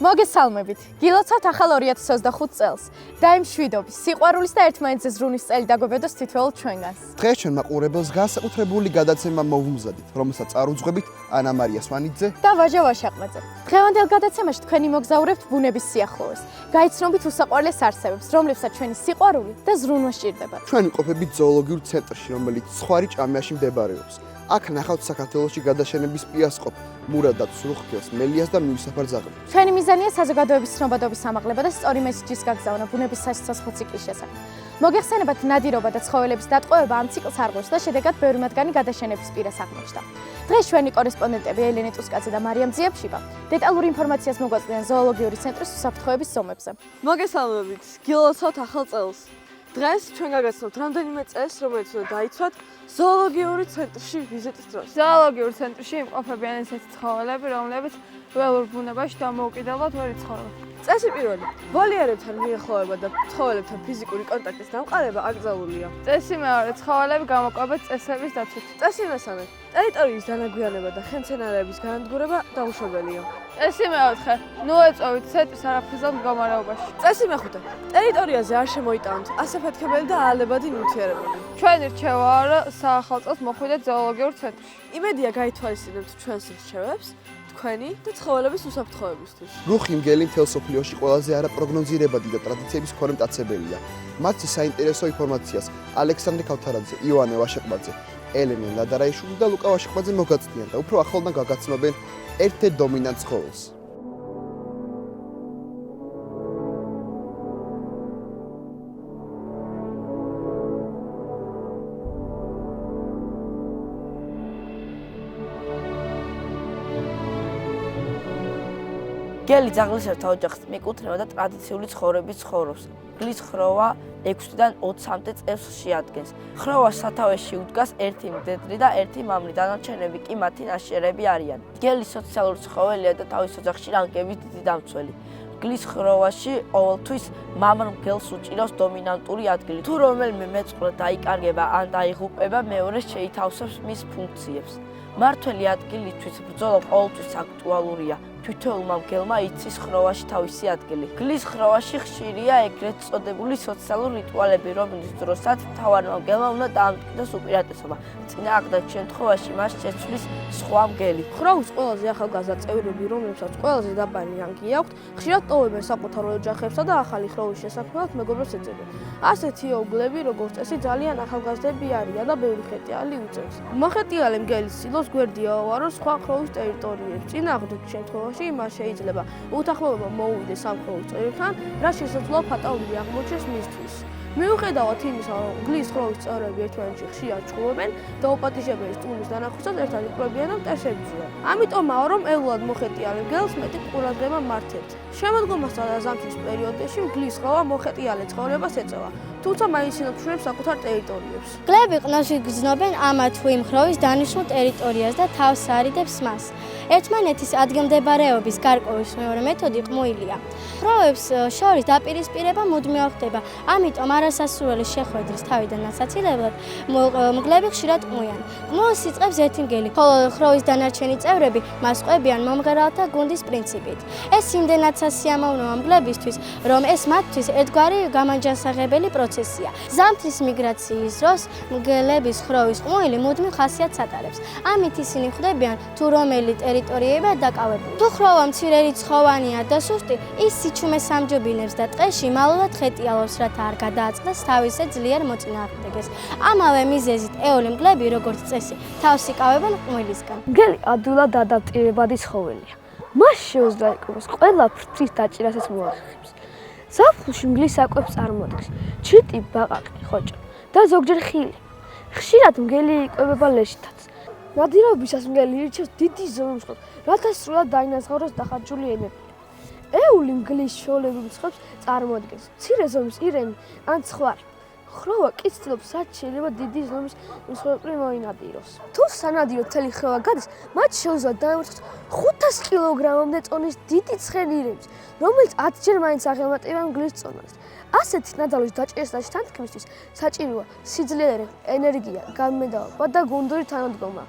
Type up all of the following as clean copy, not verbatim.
მოგესალმებით. გილოცავთ ახალ 2025 წელს. და იმ შვიდობის, სიყვარულის და ერთმანეთზე ზრუნის წელი დაგვებედოს თითოეულ ჩვენგანს. დღეს ჩვენ მაყურებელს განსაკუთრებული გადაცემა მოვუმზადით, რომელსაც წარუძღვებით ანა მარია სვანიძე და ვაჟა ვაშაყმაძე. დღევანდელ გადაცემაში თქვენი მოგზაურებთ ბუნების სიახლოვეს. გაიცნობით უსაყვარლეს არსებებს, რომლებსაც ჩვენი სიყვარული და ზრუნვა სჭირდებათ. ჩვენ ვიმყოფებით ზოოლოგიურ ცენტრში, რომელიც ცხვარი ჭამიაში მდებარეობს. აქ ნახავთ საქართველოში გადაშენების პიასკოპ, მურადად სრუხქელს, მელიას და მიუსაფარ ძაღლებს. ჩვენი მიზანია საზოგადოების ცნობადობის ამაღლება და სწორი მესიჯის გაგზავნა ბუნების სასიცოცხლო ციკლის შესახებ. მოგეხსენებათ ნადირობა და ცხოველების დატყვევება ამ ციკლს არღვევს და შედეგად ბევრი მათგანი გადაშენების პირას აღმოჩნდა. დღეს ჩვენი კორესპონდენტები ელენე ტუსკაძე და მარიამ ძიაფშიბა დეტალურ ინფორმაციას მოგვაწვდიან ზოოლოგიური ცენტრის უსაფრთხოების ზომებზე. მოგესალმებით, გილოცავთ ახალ წელს. დღეს ჩვენ გაგაცნობთ რამდენიმე წელს, რომელიც უნდა დაიცვათ ზოოლოგიური ცენტრში ვიზიტის დროს. ზოოლოგიურ ცენტრში იმყოფებიან ესეთი ცხოველები, რომლებიც ველურ ბუნებაში დამოუკიდებლად ვერ იცხოვრობენ. წესი პირველი, ვოლიერებთან მიახლოება და ცხოველებთან ფიზიკური კონტაქტის დამყარება აკრძალულია. წესი მეორე, ცხოველები გამოყვებით წესების დაცვით. წესი მესამე, ტერიტორიის დანაგვიანება და ხელმცენარეების განადგურება დაუშვებელია. წესი მეოთხე, ნუ ეწვევით ცენტრის არაფრიზელ მდგომარეობაში. წესი მეხუთე, ტერიტორიაზე არ შემოიტანოთ ასაფეთქებელი და აალებადი ნივთიერებები. ჩვენი რჩევაა, რომ საახალ წელს მოხვიდეთ ზოოლოგიურ ცენტრში. იმედია გაითვალისწინებთ ჩვენს რჩევებს თქვენი და ცხოველების უსაფრთხოებისთვის. რუხი მგელი მთელ სოფლიოში ყველაზე არაპროგნოზირებადი და ტრადიციების მქონე მტაცებელია. მათი საინტერესო ინფორმაციას ალექსანდრე ქავთარაძე, ივანე ვაშაყმაძე, ელენე ლადარაიშვილი და ლუკა ვაშაყმაძე მოგაცდიან და უფრო ახლოდან გაგაცნობენ ერთ-ერთ დომინანტ ცხოველს. გელი ძაღლისებრთა ოჯახს მიკუთვნება და ტრადიციული ცხოვრების ცხოვრობს. გლის ხროვა 6-დან 23 წელს შეადგენს. ხროვას სათავეში უდგას ერთი მდედრი და ერთი მამრი, დანარჩენები კი მათი ნაშიერები არიან. გელი სოციალური ცხოველია და თავის ოჯახში რანგებით დიდი დამცველი. გლის ხროვაში ყოველთვის მამრ მგელს უჭირავს დომინანტური ადგილი. თუ რომელიმე მეწყვილე დაიკარგება ან დაიღუპება, მეორეს შეითავსებს მის ფუნქციებს. მართველი ადგილისთვის ბრძოლა ყოველთვის აქტუალურია. თითოეულმა მგელმა იცის ხროვაში თავისი ადგილი. გლის ხროვაში ხშირია ეგრეთ წოდებული სოციალური რიტუალები, რომლის დროსაც მთავარმა მგელმა უნდა დაამტკიცოს უპირატესობა. წინააღმდეგ შემთხვევაში მას შეცვლის სხვა მგელი. ხროვის ყველაზე ახალგაზრდა წევრები, რომლებსაც ყველაზე დაბალი რანგი აქვთ, ხშირად ტოვებენ საკუთარ ოჯახებსა და ახალი ხროვის შესაქმნელად მეგობრებს ეძებენ. ასეთი ობლები, როგორც წესი, ძალიან ახალგაზრდები არიან და ბევრი ხეტიალი უწევს. მოხეტიალე მგელის სილოს გვერდია ავაროს სხვა ხროვის ტერიტორიებს. წინააღმდეგ შემთხვევაში მას შეიძლება უთანხმოება მოუვიდეს ამ ხროვის წევრებთან, რაც შესაძლოა ფატალური აღმოჩნდეს მისთვის. მიუხედავად იმისა, რომ გლის ხროვის წევრები ერთმანეთში ხშირად ჭკუებენ და უპატიჟებელი სტუმრის დანახვისას ერთად იკვრებიან და მტერსებზიან. ამიტომაა, რომ ელულად მოხეტიალე მგელს მეტი ყურადღება მართებთ. შემოდგომასა და ზამთრის პერიოდებში გლის ხროვა მოხეტიალე ცხოვრებას ეწევა, თუმცა მაინც ინარჩუნებს საკუთარ ტერიტორიებს. მგლები ყნოში გრძნობენ ამა თუ იმ ხროვის დანიშნულ ტერიტორიას და თავს არიდებს მას. ერთმანეთის ადგილმდებარეობის გარკვევის მეორე მეთოდი ყმუილია. ხროვებს შორის დაპირისპირება მუდმივად ხდება, ამიტომ არასასურველი შეხვედრის თავიდან ასაცილებლად მგლები ხშირად ყმუიან. ყმულს იწყებს ერთი მგელი, ხოლო ხროვის დანარჩენი წევრები მას ყვებიან მომღერალთა გუნდის პრინციპით. ეს იმდენად სასიამოვნოა მგლებისთვის, რომ ეს მათთვის ერთგვარი გამანჯანსაღებელი პროცესია. ზამთრის მიგრაციის დროს მგლების ხროვის ყმუილი მუდმივ ხასიათს ატარებს. ამით ისინი ხვდებიან თუ რომელი ტერიტორიებია დაკავებული. თუ ხროვა მცირერიცხოვანია და სუსტი, ის სიჩუმეს ამჯობინებს და ტყეში მალულად ხეტიალობს, რათა არ გადააწყდეს თავისე ძლიერ მოწინააღმდეგეს. ამავე მიზეზით ეული მგლები, როგორც წესი, თავს იკავებენ ყმულისგან. მგელი ადვილად ადაპტირებადი ცხოველია. მას შეუძლია იკავოს ყველა ფრთის დაჭირასაც მოახერხებს. ზაფხულში მგლის საკვებს წარმოადგენს ჩიტი, ბაყაყი, ხოჭო და ზოგჯერ ხილი. ხშირად მგელი იკვებება ლეშითაც. ნადირობისას მგელი ირჩევს დიდი ზომის წყალს, რათა სრულად დაინაზღაუროს დახარჯული ენერგია. ეული მგლის შოულები მსხვერპლს წარმოადგენს, მცირე ზომის ირემი ან ცხვარი. ხროვა კი ცდილობს, რაც შეიძლება დიდი ზომის მსხვერპლი მოინადიროს. თუ სანადირო მთელი ხროვა გადის, მათ შეუძლია დაემორჩილოს 500 კილოგრამამდე წონის დიდი ცხენი ირემის, რომელიც 10 ჯერ მაინც აღემატება მგლის წონას. ასეთი ნადავლის დაჭერას და შთანთქმისთვის საჭიროა სიძლიერე, ენერგია, გამედაობა და გუნდური თანადგომა.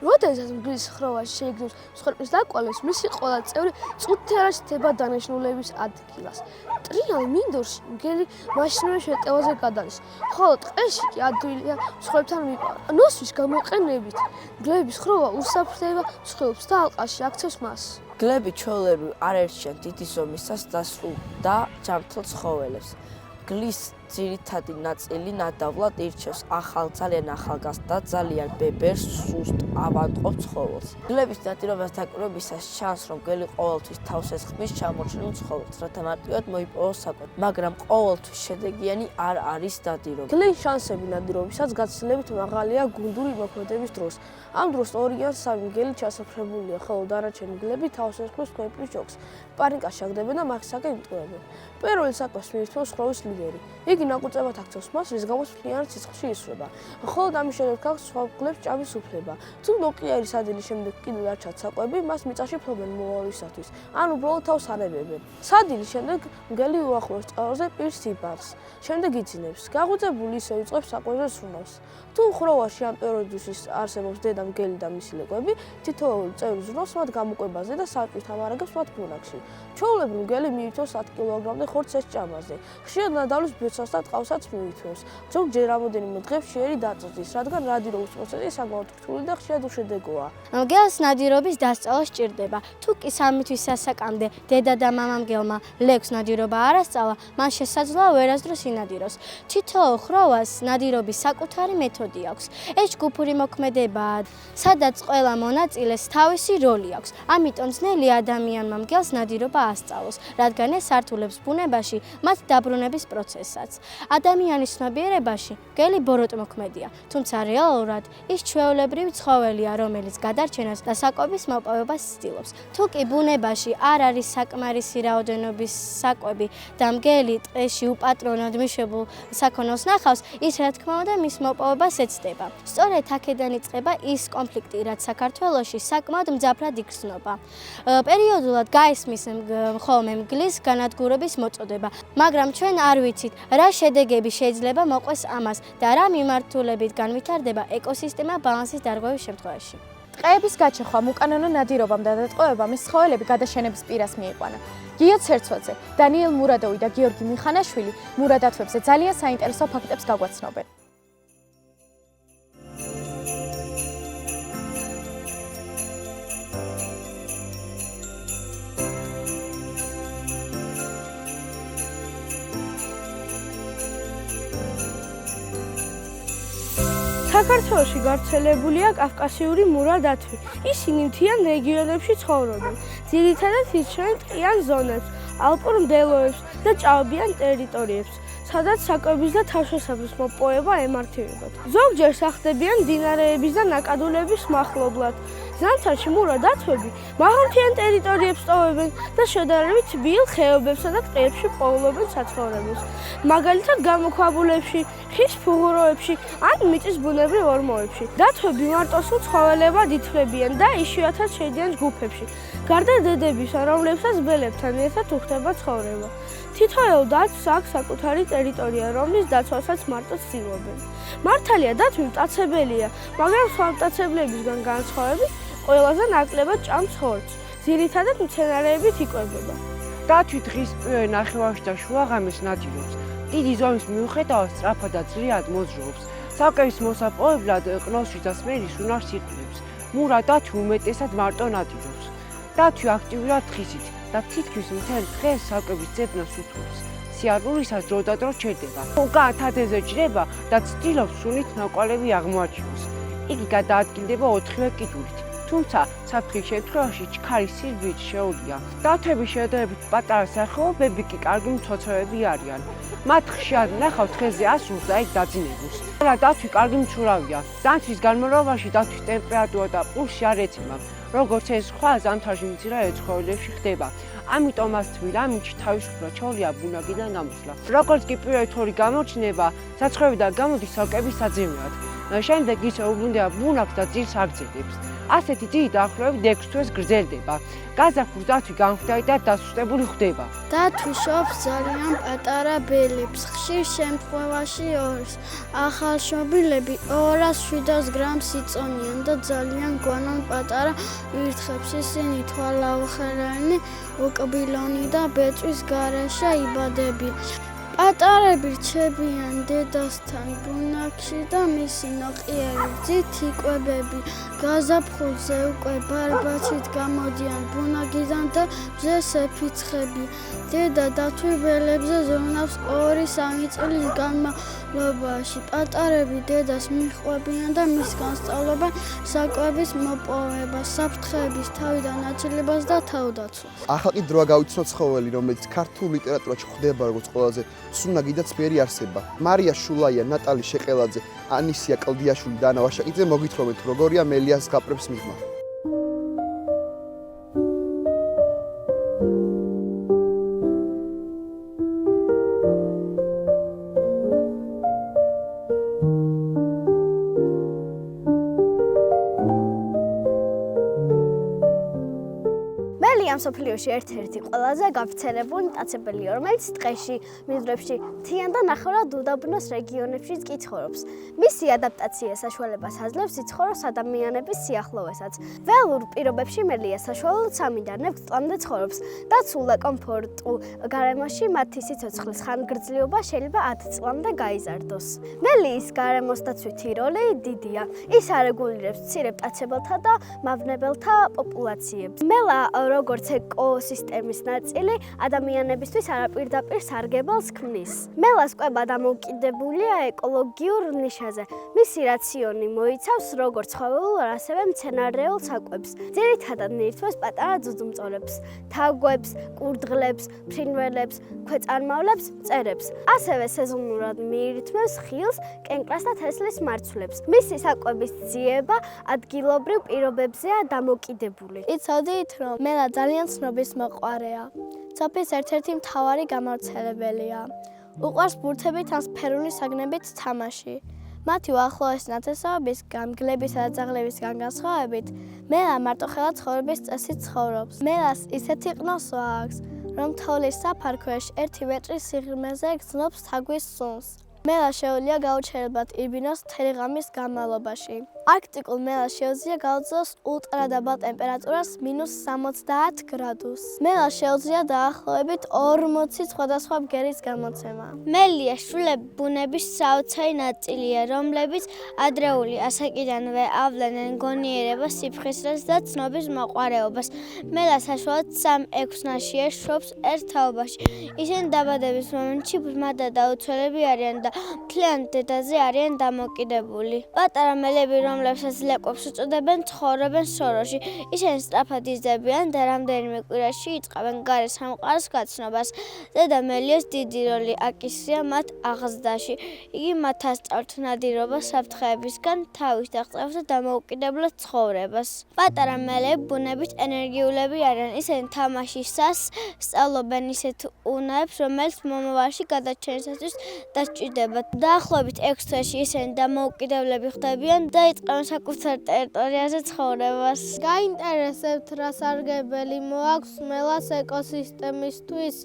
როდესაც მგლის ხროვაში შეიგზავს მსხვერპლის დაკვალებას, მისი ყველა წევრი წუთი არ ჩდება დანიშნულების ადგილას. ტრიალ მინდორში მგელი მაშინვე შეტევაზე გადადის, ხოლო ტყეში კი ადვილია მსხვერპლთან მიყავა. ნოსვის გამოყენებით მგლების ხროვა უსაფრთხოება მსხვერპლს და ალყაში აქცევს მას. მგლები ჩვეულებრივ არ ერჩიან დიდი ზომისას დასრულ და ჯანმრთელ ცხოველებს. მგლის ძირითადი ნაწილი ნადავლად ირჩევს ძალიან ახალგაზრდა, ძალიან ბებერ, სუსტ, ავადმყოფ ცხოველს. მგლების ნადირობას დაკვირვებისას ჩანს, რომ მგელი ყოველთვის თავს ეწყმის ჩამორჩენილ ცხოველს, რათა მარტივად მოიპოვოს საკვები, მაგრამ ყოველთვის შედეგიანი არ არის ნადირობა. მგლის შანსები ნადირობისას გაცილებით მაღალია გუნდური მოქმედების დროს. ამ დროს 2 ან 3 მგელი ჩასაფრებულია, ხოლო დანარჩენი მგლები თავს ეწყმის მსხვერპლის ჯოგს. პანიკას ჩაგდებენ და მაგისაკენ იტყუებენ. პირველი საკვებს მიირთმევს ხროვის ლიდერი. იგი ნაკუწებად აქცევს მას, რის გამოც მთლიანად სიცხეში ისვრება. ხოლო ამის შემდეგ აქვს სხვა მგლებს ჭამის უფლება. თუ ნოყიერი სადილის შემდეგ კიდევ არ ჩანს საკვები, მას მიწაში ფლობენ მომავალისათვის, ან უბრალოდ თავს არებებენ. სადილის შემდეგ მგელი უახლოეს წყაროზე პირს იბარს. შემდეგ იძინებს. გაღვიძებული ისე იწყებს საკვებზე სრუნავს. თუ ხროვაში ამ პერიოდისთვის არსებობს დედა მგელი და მისი ლეკვები, თითოეული წევრი ზრუნავს მათ გამოკვებაზე და საჭირთ ამარაგებს მათ ბუნაგში. ჩვეულებრივ მგელი მიირთმევს 10 კილოგრამდე ხორცს ეს ჭამაზე. ხშირად ნადავლის ბეწვას და ტყავსაც მიირთმევს. ზოგჯერ რამოდენიმე დღეს შეერი დაწოდის, რადგან ნადირობის პროცესი საკმაოდ რთული და ხშირად უშედეგოა. მგელს ნადირობის დასწავლა სჭირდება. თუ კი 3 თვის ასაკამდე დედა და მამა მგელმა ლეკვს ნადირობა არ ასწავლა, მან შესაძლოა ვერასდროს ინადიროს. თითოეულ ხროვას ნადირობის საკუთარი მეთოდი აქვს. ეს ჯგუფური მოქმედებაა, სადაც ყველა მონაწილეს თავისი როლი აქვს. ამიტომ ძნელი ადამიანმა მგელს ნადირობა ასწავლოს, რადგან ეს ართულებს ბუნებაში მათ დაბრუნების პროცესსაც. ადამიანის ცნობიერებაში მგელი ბოროტმოქმედია, თუმცა რეალურად ის ჩვეულებრივი ცხოველია, რომელიც გადარჩენას და საკვების მოპოვებას ცდილობს. თუ კი ბუნებაში არ არის საკმარისი რაოდენობის საკვები და მგელი ტყეში უპატრონოდ მიშებულ საქონელს ნახავს, ის რა თქმა უნდა მის მოპოვებას ეცდება. სწორედ აქედან იწყება ის კონფლიქტი, რაც საქართველოში საკმაოდ მძაფრად იგრძნობა. პერიოდულად გაისმის ხოლმე მგლის განადგურების მოწოდება, მაგრამ ჩვენ არ ვიცით, რა შედეგები შეიძლება მოყვეს ამას და რა მიმართულებით განვითარდება ეკოსისტემა ბალანსის დარღვევის შემთხვევაში. ტყეების გაჩეხვამ, უკანონო ნადირობამ და დატყვევებამ ის ცხოველები გადაშენების პირას მიიყვანა. გიო ცერცოძე, დანიელ მურადოვი და გიორგი მიხანაშვილი მურადათვებზე ძალიან საინტერესო ფაქტებს გაგვაცნობენ. საქართველოში გავრცელებულია კავკასიური მურა დათვი. ისინი მთიან რეგიონებში ცხოვრობენ. ძირითადად ირჩევენ ტყიან ზონებს, ალპურ მდელოებს და ჭაობიან ტერიტორიებს, სადაც საკვების და თავშესაფრის მოპოვება ემართებათ. ზოგჯერ სახლდებიან მდინარეების და ნაკადულების მახლობლად. ზამთარში მურა დათვები მაღალმთიან ტერიტორიებს ტოვებენ და შედარებით თბილ ხეობებსა და ტყეებში პოულობენ საცხოვრებელს. მაგალითად გამოქვაბულებში, ხის ფუღუროებში ან მიწის ბუნებრივ ორმოებში. დათვები მარტოსულ ცხოველებად ითვლებიან და იშვიათად შედიან ჯგუფებში. გარდა დედებისა, რომლებსაც ბელებთან ერთად უხდება ცხოვრება. თითოეულ დათვს აქვს საკუთარი ტერიტორია, რომლის დაცვასაც მარტო ცდილობენ. მართალია, დათვი მტაცებელია, მაგრამ სხვა მტაცებლებისგან განსხვავებით ყველაზე ნაკლებად ჭამს ხორცს. ძირითადად მცენარეებით იკვებება. დათვი დღის პირველ ნახევარში და შუაღამეს ნადირობს. დიდი ზომის მიუხედავად სწრაფად და ძლიერად მოძრაობს. საკვების მოსაპოვებლად ყნოსვის და სმენის უნარს იღებს. მურა დათვი უმეტესად მარტო ნადირობს. დათვი აქტიურად თხისით და თითქმის მთელ დღეს საკვების ძებნას უთხოვს. სიარულისას დროდადრო ჩერდება. უკან თათეზე ჯდება და ცდილობს სუნით ნაკვალევი აღმოაჩინოს. იგი გადაადგილდება 4-ვე კიდურით. თუმცა საფრთხის შემთხვევაში ჩქარის სირბილით შეუძლია. დათვების შედარებით პატარა სახეობები კი კარგი მცოცავები არიან. მათ ხშირად ნახავთ ხეზე ასულს და იქ დაძინებულს. ყველა დათვი კარგი მცურავია. ზამთრის განმავლობაში დათვის ტემპერატურა და პულსი არ ეცემა, როგორც ეს სხვა ზამთარში მცირე ცხოველებში ხდება. ამიტომ მას თბილ ამინდში თავისუფლად ჩაოლია ბუნაგიდან გამოსვლა. როგორც კი პირველი თორი გამოჩნდება, საცხოვრებიდან გამოდის საკვების საძებნად. შემდეგ ისე უბრუნდება ბუნაგს და ძილს აგრძელებს. ასეთი დიდი დაახლოებით 6 თვეს გრძელდება. გაზაფხულს დათვი განხვდარი და დასუსტებული ხდება. დათვიშობს ძალიან პატარა ბელებს, ხშირ შემთხვევაში ორს. ახალშობილები 200-700 გრამს იწონიან და ძალიან გვანან პატარა ვირთხებს. ისინი თვალაუხერანი, უკბილონი და ბეწვის გარეშე იბადებიან. პატარები რჩებიან დედასთან ბუნაგში და მისი ნოყიერი გზით იკვებები. გაზაფხულზე უკვე ბარბაცით გამოდიან ბუნაგიდან და მზეს ეფიცხებიან. დედა დათვი ველებზე ზრუნავს 2-3 წლის განმავლობაში. პატარები დედას მიჰყვებიან და მისგან სწავლობენ საკვების მოპოვებას, საფრთხეების თავიდან აჩლებას და თავდაცვას. ახლა კი დროა გავიცნო ცხოველი, რომელიც ქართულ ლიტერატურაში გვხვდება როგორც ყველაზე სუნაგი და ცბიერი არსება. მარია შულაია, ნატალი შეყელაძე, ანისია კლდიაშვილი და ანა ვაშაკიძე მოგითხრობენ თუ როგორია მელიას გაპრებს მიღმა. მელია მსოფლიოში ერთ-ერთი ყველაზე გავრცელებული მტაცებელია, რომელიც ტყეში, მინდვრებში, მთიან და ნახევრად უდაბნოს რეგიონებშიც კი ცხოვრობს. მისი ადაპტაცია საშუალებას აძლევს იცხოვროს ადამიანების სიახლოვესაც. ველურ პირობებში მელია საშუალოდ 3-დან 6 წლამდე ცხოვრობს და სულ კომფორტულ გარემოში მათი სიცოცხლის ხანგრძლივობა შეიძლება 10 წლამდე გაიზარდოს. მელიის გარემოს დაცვითი როლი დიდია. ის არეგულირებს მცირე მტაცებელთა და მავნებელთა პოპულაციებს. მელა როგორც ეკოსისტემის ნაწილი ადამიანებისთვის არაპირდაპირ სარგებელს ქმნის. მელას კვება დამოუკიდებულია ეკოლოგიურ ნიშაზე. მისი რაციონი მოიცავს როგორც ცხოველურ, ასევე მცენარეულ საკვებს. ძირითადად ნირთვებს პატარა ძუძუმწოვრებს, თაგვებს, კურდღლებს, ფრინველებს, ქვეწარმავლებს, მწერებს. ასევე სეზონურად მიირთმევს ხილს, კენკრას და თესლის მარცვლებს. მისი საკვების ძიება ადგილობრივ პირობებზეა დამოკიდებული. იცოდით, რომ მელა ძალიან ცნობის მოყვარეა. სოფლის ერთ-ერთი მთავარი გამავრცელებელია. უყვარს ბურთებით ან სფერული საგნებით თამაში. მათი უახლოესი ნათესაობის, გამგლებისა და ძაღლებისგან განსხვავებით, მელა მარტოხელა ცხოვრების წესით ცხოვრობს. მელას ისეთი ყნოსვა აქვს, რომ თოვლის საფარქვეშ 1 მეტრის სიღრმეზე გრძნობს თაგვის სუნს. მელა შეუძლია გაუჩერებლად იბინოს მთელი ღამის განმავლობაში. არქტიკულ მელას შეუძლია გაუძლოს ულტრადაბალ ტემპერატურას -70 გრადუსს. მელას შეუძლია დაახლოებით 40 სხვადასხვა ბგერის გამოცემა. მელია შვილები ბუნების საოცარი ნაწილია, რომლებიც ადრეული ასაკიდანვე ავლენენ გონიერებას, სიფხისრეს და ცნობის მოყვარეობას. მელა საშუალოდ 3-6 ნაშიერს შობს ერთ თაობაში. ისინი დაბადების მომენტში ბრმადა და უცველები არიან და მთლიან დედაზე არიან დამოკიდებული. პატარა მელები, რომლებსაც ლეკვებს უწოდებენ, ცხოვრობენ სოროში. ისინი სწრაფად იზრდებიან და რამდენიმე კვირაში იწყებენ გარე სამყაროს გაცნობას. დედა მელიას დიდი როლი აკისრია მათ აღზრდაში. იგი მათ ასწავლთ ნადირობას, საფრთხეებისგან თავის დაღწევას და დამოუკიდებლად ცხოვრებას. პატარა მელები ბუნებით ენერგიულები არიან. ისინი თამაშისას სწავლობენ ისეთ უნარებს, რომელიც მომავალში გადარჩენისათვის დასჭირდება. დაახლოებით 6 თვეში ისინი დამოუკიდებლები ხდებიან და იწყებენ საკუთარ ტერიტორიაზე ცხოვრებას. გაინტერესებთ, რა სარგებელი მოაქვს მელას ეკოსისტემისთვის?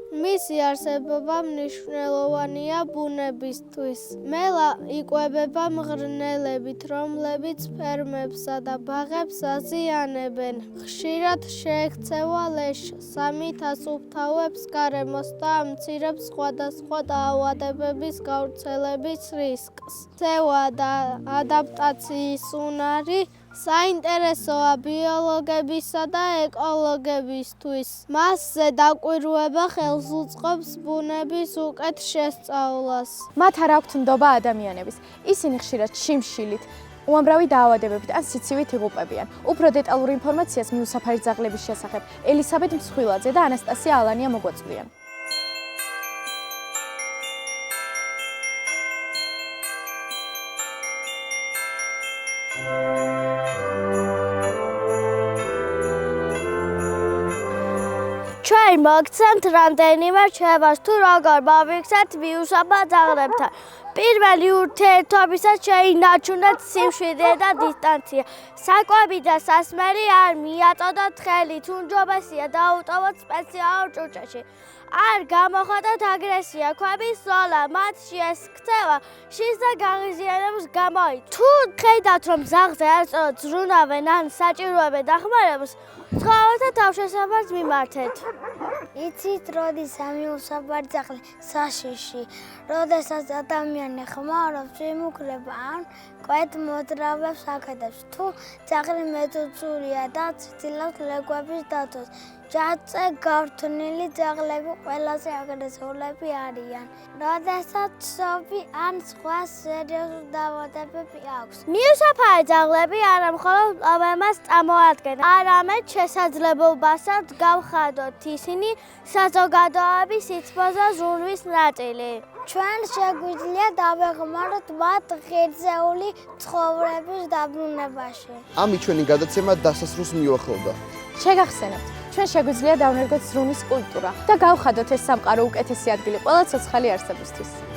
მისი არსებობა მნიშვნელოვანია ბუნებისთვის. მელა იკვებება მღრღნელებით, რომლებიც ფერმებსა და ბაღებს აზიანებენ. ხშირად შეექცევა ლეშს, სამით ასუფთავებს გარემოს და ამცირებს სხვადასხვა დაავადებების გავრცელების რისკს. ქცევა და ადაპტაციის უნარი საინტერესოა ბიოლოგებისა და ეკოლოგებისთვის. მასზე დაკვირვება ხელს უწყობს ბუნების უკეთ შესწავლას. მათ არ აქვთ ნდობა ადამიანების. ისინი ხშირად შიმშილით, უამრავი დაავადებებით ან სიცივით იღუპებიან. უფრო დეტალურ ინფორმაციას მიუსაფარი ძაღლების შესახებ ელისაბედ მსხვილაძე და ანასტასია ალანია მოგვაწვდიან. ჩვენ მოგცემთ რამდენიმე რჩევას თუ როგორ მოვიქცეთ მიუსაფარ ძაღლებთან. პირველი ურთიერთობისას შეინარჩუნეთ სიმშვიდე და დისტანცია. საკვები და სასმელი არ მიაწოდოთ ხელი, თუნჯობასია დაუტოვოთ სპეციალურ ჭურჭელში. არ გამოხატოთ აგრესია, ქვების ზოლა, მათში ეს ქცევა შის და გაღიზიანების გამოიწვია. თუ ხედავთ, რომ ზაღზე არ სწორად ზრუნავენ ან საჭიროებენ დახმარებას, ცხოველთა თავშესაფარს მიმართეთ. იცით, როდის ამიუსაბარძახლი საშიში, როდესაც ადამიანი ხმარობს, იმუქრება ან კვეთ მოძრავებს აკეთებს. თუ ძაღლი მეტუცურია და ცდილობს ლეკვების დაცვას, ჯაწე გავრთნილი ძაღლები ყველაზე აგრესიულები არიან. როდესაც ცობი ან სხვა სერიოზული დაავადებები აქვს. მიუსაფარი ძაღლები არა მხოლოდ პრობლემას წარმოადგენენ, არამედ შესაძლებლობასაც გავხადოთ ისინი საზოგადოების სითბოს და ზრუნვის ნაწილი. ჩვენ შეგვიძლია დავეხმაროთ მათ ღირსეული ცხოვრების დაბრუნებაში. ამით ჩვენი გადაცემა დასასრულს მიუახლოვდა. შეგახსენებთ, ჩვენ შეგვიძლია დავნერგოთ ზრუნვის კულტურა და გავხადოთ ეს სამყარო უკეთესი ადგილი ყველა ცოცხალი არსებისთვის.